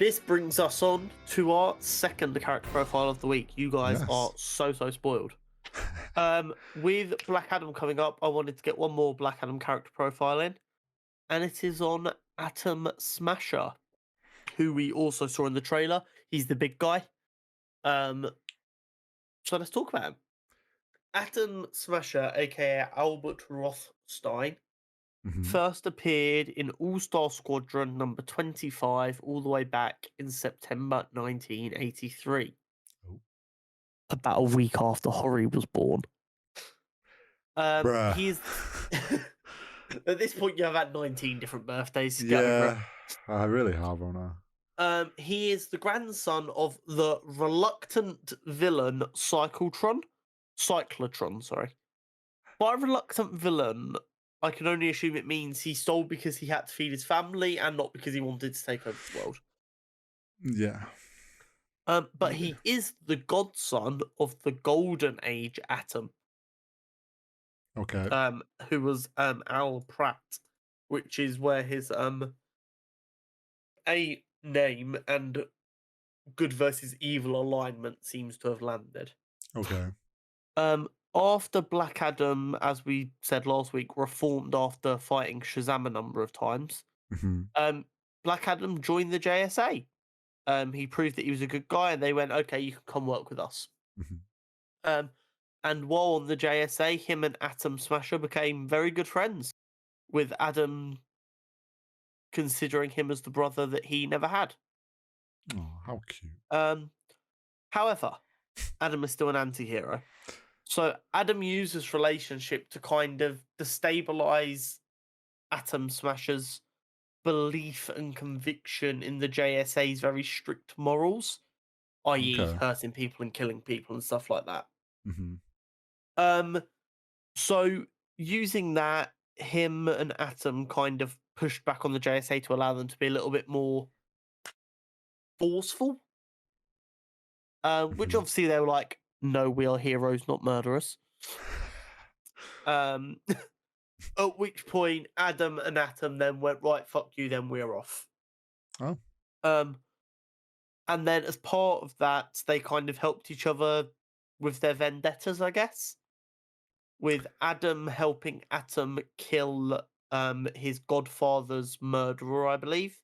this brings us on to our second character profile of the week. You guys are so spoiled. With Black Adam coming up, I wanted to get one more Black Adam character profile in, and it is on Atom Smasher, who we also saw in the trailer. He's the big guy. So let's talk about him. Atom Smasher, aka Albert Rothstein, first appeared in All-Star Squadron number 25 all the way back in September 1983. About a week after Hori was born. He's at this point you have had 19 different birthdays. Yeah, I really have on her. He is the grandson of the reluctant villain Cyclotron, sorry. By reluctant villain, I can only assume it means he stole because he had to feed his family and not because he wanted to take over the world. Yeah. But he is the godson of the Golden Age Atom. Okay. Who was Al Pratt, which is where his A name and good versus evil alignment seems to have landed. Okay. After Black Adam, as we said last week, reformed after fighting Shazam a number of times, Black Adam joined the JSA. He proved that he was a good guy, and they went, okay, you can come work with us. And while on the JSA, him and Atom Smasher became very good friends, with Adam considering him as the brother that he never had. Oh, how cute. However, Adam is still an anti-hero. So Adam uses relationship to kind of destabilize Atom Smasher's belief and conviction in the JSA's very strict morals, i.e. hurting people and killing people and stuff like that. So using that, him and Atom kind of pushed back on the JSA to allow them to be a little bit more forceful. Which obviously they were like, no, we are heroes, not murderers. At which point Adam and Atom then went, right, fuck you, then we're off. Oh. And then as part of that, they kind of helped each other with their vendettas, I guess. With Adam helping Atom kill his godfather's murderer, I believe.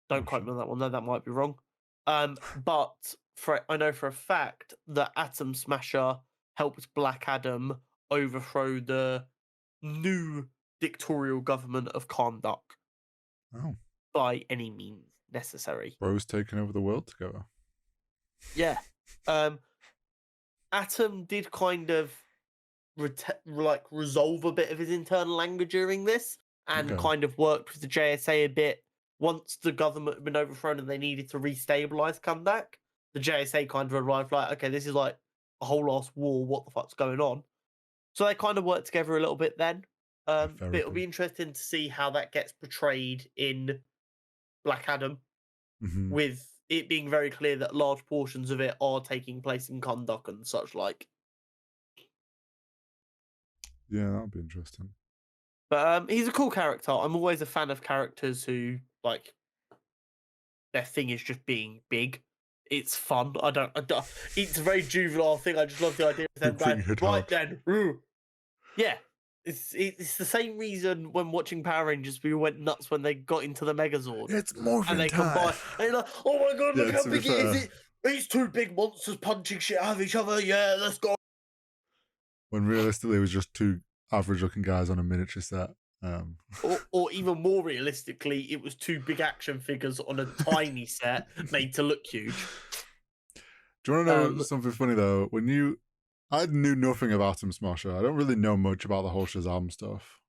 Don't quote me on that one, though, that might be wrong. But I know for a fact that Atom Smasher helped Black Adam overthrow the new dictatorial government of Kahndaq. Oh. By any means necessary. Bros taking over the world together. Yeah. Atom did kind of resolve a bit of his internal anger during this and kind of worked with the JSA a bit. Once the government had been overthrown and they needed to restabilize Kahndaq, the JSA kind of arrived like, okay, this is like a whole ass war. What the fuck's going on? So they kind of worked together a little bit then. But it'll be interesting to see how that gets portrayed in Black Adam, with it being very clear that large portions of it are taking place in Kahndaq and such like. Yeah, that'll be interesting. But he's a cool character. I'm always a fan of characters who, like, their thing is just being big. It's fun. I don't it's a very juvenile thing. I just love the idea of them going, right then. Yeah. It's the same reason when watching Power Rangers we went nuts when they got into the Megazord. It's morphin' and they time. Combine, and you're like, oh my god, look how big it is. It's two big monsters punching shit out of each other. Yeah, let's go. When realistically it was just two average looking guys on a miniature set. Or even more realistically, it was two big action figures on a tiny set made to look huge. Do you want to know something funny though? I knew nothing of Atom Smasher. I don't really know much about the whole Shazam stuff.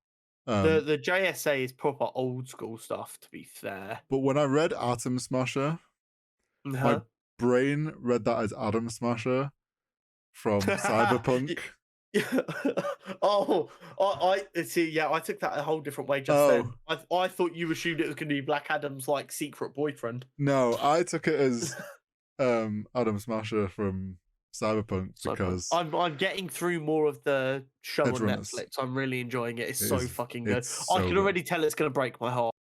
The JSA is proper old school stuff, to be fair. But when I read Atom Smasher, my brain read that as Adam Smasher from Cyberpunk. I see. Yeah, I took that a whole different way just then. I thought you assumed it was going to be Black Adam's like secret boyfriend. No, I took it as Adam Smasher from Cyberpunk because I'm getting through more of the show on Netflix. I'm really enjoying it. It's so fucking good. I can already tell it's going to break my heart.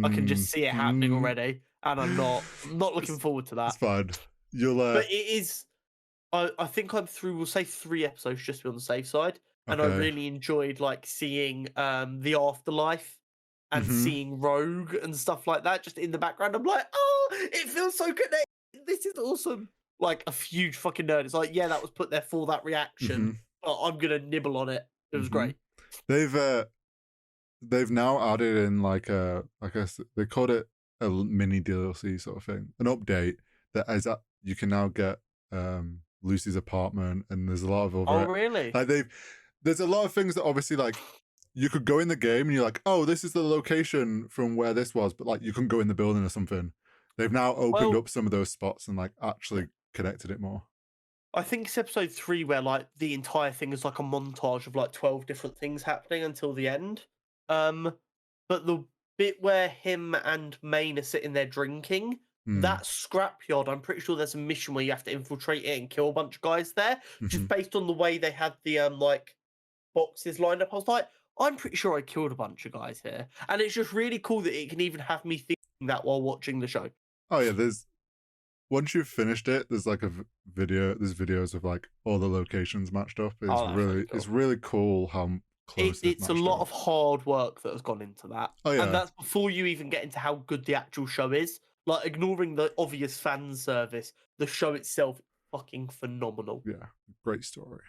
I can just see it happening already. and I'm not. I'm not looking It's, forward to it's that. fine. You'll But it is. I think I'm through. We'll say 3 episodes just to be on the safe side, and I okay. really enjoyed like seeing the afterlife and Mm-hmm. seeing Rogue and stuff like that just in the background. I'm like, oh, it feels so good. This is awesome. Like a huge fucking nerd. It's like, yeah, that was put there for that reaction, Mm-hmm. but I'm gonna nibble on it. It was Mm-hmm. great. They've they've now added in like a they called it a mini DLC sort of thing, an update that is you can now get Lucy's apartment, and there's a lot of Oh, other really? like there's a lot of things that obviously like you could go in the game and you're like, oh, this is the location from where this was, but like you couldn't go in the building or something. They've now opened Well, up some of those spots and like actually connected it more. I think it's episode 3 where like the entire thing is like a montage of like 12 different things happening until the end. But the bit where him and Maine are sitting there drinking, Hmm. that scrapyard, I'm pretty sure there's a mission where you have to infiltrate it and kill a bunch of guys there. Mm-hmm. Just based on the way they had the like boxes lined up, I was like, I'm pretty sure I killed a bunch of guys here. And it's just really cool that it can even have me thinking that while watching the show. Oh yeah, there's once you've finished it, there's like a video. There's videos of like all the locations matched up. Oh, that's really It's cool. really cool how close they've It's a matched lot up. of hard work that has gone into that, Oh and yeah, that's before you even get into how good the actual show is. Like, ignoring the obvious fan service, the show itself is fucking phenomenal. yeah, great story.